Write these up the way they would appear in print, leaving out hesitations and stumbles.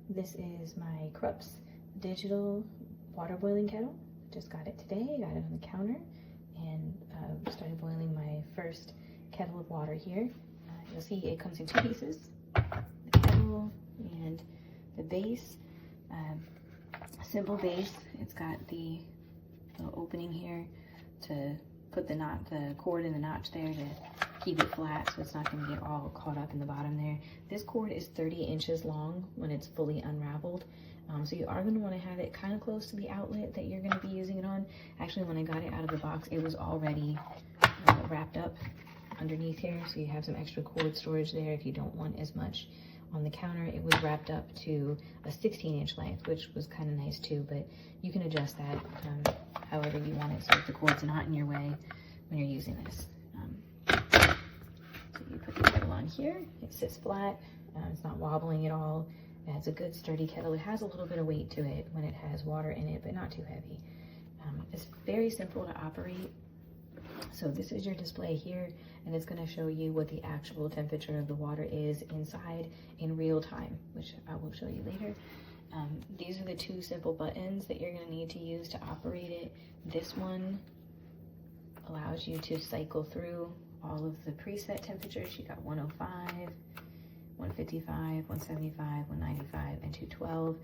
This is my KRUPS digital water boiling kettle. Just got it today, got it on the counter, and started boiling my first kettle of water here. You'll see it comes in two pieces, the kettle and the base. Simple base. It's got the little opening here to put the cord in the notch there to keep it flat so it's not going to get all caught up in the bottom there. This cord is 30 inches long when it's fully unraveled. So you are going to want to have it kind of close to the outlet that you're going to be using it on. Actually, when I got it out of the box, it was already wrapped up underneath here. So you have some extra cord storage there if you don't want as much on the counter. It was wrapped up to a 16-inch length, which was kind of nice too, but you can adjust that however you want it so that the cord's not in your way when you're using this. So you put the kettle on here, it sits flat, it's not wobbling at all. It's a good sturdy kettle. It has a little bit of weight to it when it has water in it, but not too heavy. It's very simple to operate. So this is your display here, and it's going to show you what the actual temperature of the water is inside in real time, which I will show you later. These are the two simple buttons that you're going to need to use to operate it. This one allows you to cycle through all of the preset temperatures. You got 105, 155, 175, 195, and 212.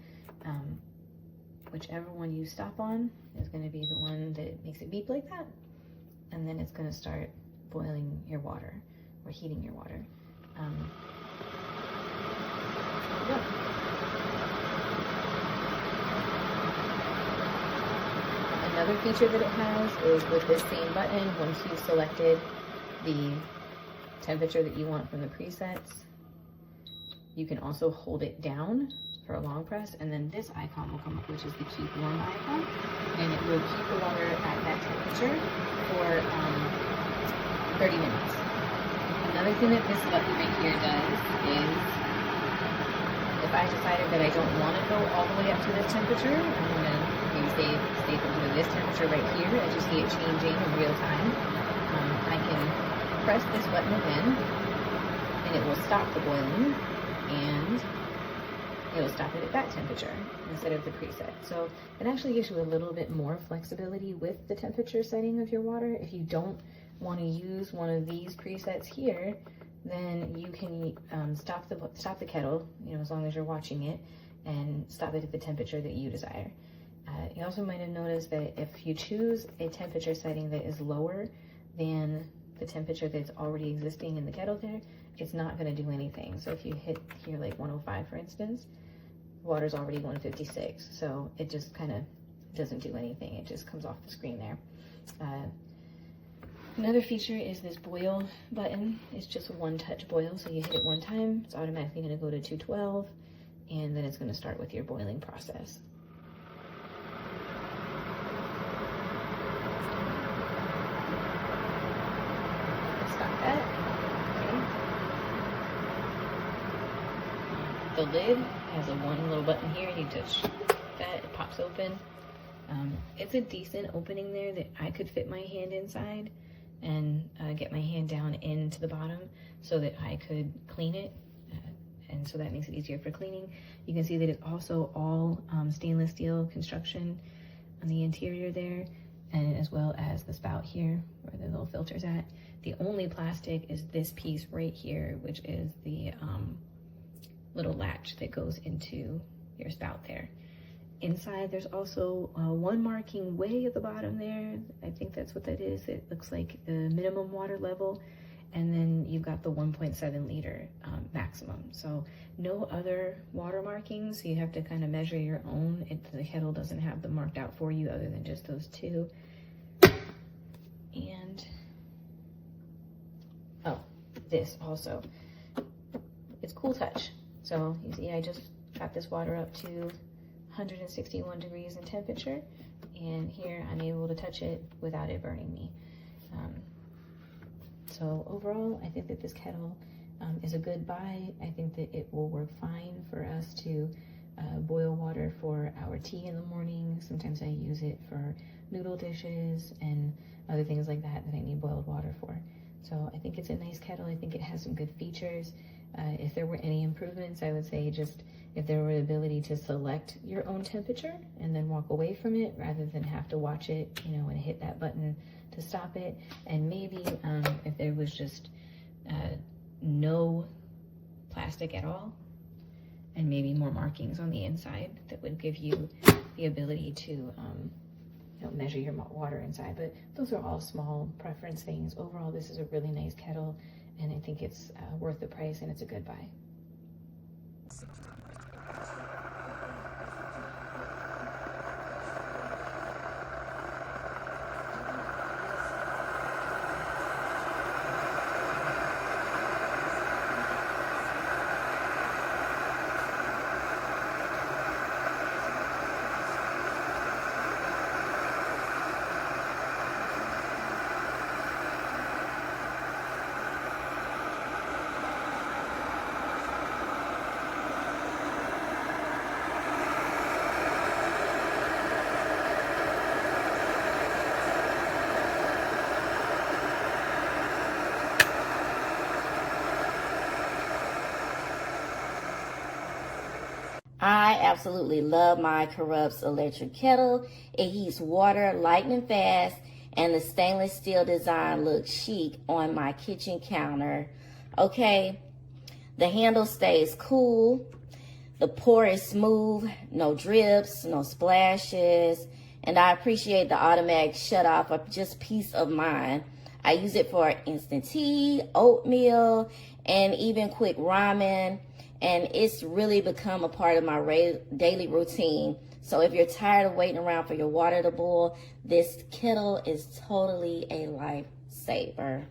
Whichever one you stop on is going to be the one that makes it beep like that. And then it's going to start boiling your water or heating your water. Another feature that it has is with this same button, once you've selected the temperature that you want from the presets, you can also hold it down for a long press, and then this icon will come up, which is the keep warm icon, and it will keep the water at that temperature for 30 minutes. Another thing that this button right here does is, if I decided that I don't want to go all the way up to this temperature, I'm going to maybe stay to this temperature right here as you see it changing in real time. I can press this button again, and it will stop the boiling, and it will stop it at that temperature instead of the preset. So it actually gives you a little bit more flexibility with the temperature setting of your water. If you don't want to use one of these presets here, then you can stop the kettle, as long as you're watching it, and stop it at the temperature that you desire. You also might have noticed that if you choose a temperature setting that is lower than the temperature that's already existing in the kettle there, it's not going to do anything. So if you hit here like 105, for instance, water's already 156, so it just kind of doesn't do anything. It just comes off the screen there. Another feature is this boil button. It's just a one-touch boil, so you hit it one time, it's automatically going to go to 212, and then it's going to start with your boiling process. Stop that. Okay. The lid has a one little button here. You touch that, it pops open. It's a decent opening there that I could fit my hand inside and get my hand down into the bottom so that I could clean it, and so that makes it easier for cleaning. You can see that it's also all stainless steel construction on the interior there, and as well as the spout here where the little filter's at. The only plastic is this piece right here, which is the little latch that goes into your spout there. Inside, there's also one marking way at the bottom there. I think that's what that is. It looks like the minimum water level, and then you've got the 1.7 liter maximum. So no other water markings. You have to kind of measure your own. The kettle doesn't have them marked out for you other than just those two. And this also, it's cool touch. So you see, I just got this water up to 161 degrees in temperature, and here I'm able to touch it without it burning me. So overall, I think that this kettle is a good buy. I think that it will work fine for us to boil water for our tea in the morning. Sometimes I use it for noodle dishes and other things like that I need boiled water for. So I think it's a nice kettle. I think it has some good features. If there were any improvements, I would say just if there were the ability to select your own temperature and then walk away from it rather than have to watch it, you know, and hit that button to stop it. And maybe if there was just no plastic at all, and maybe more markings on the inside that would give you the ability to you know, measure your water inside. But those are all small preference things. Overall, this is a really nice kettle, and I think it's worth the price, and it's a good buy. I absolutely love my KRUPS electric kettle. It heats water lightning fast, and the stainless steel design looks chic on my kitchen counter. Okay, the handle stays cool. The pour is smooth, no drips, no splashes, and I appreciate the automatic shut off of just peace of mind. I use it for instant tea, oatmeal, and even quick ramen. And it's really become a part of my daily routine. So if you're tired of waiting around for your water to boil, this kettle is totally a lifesaver.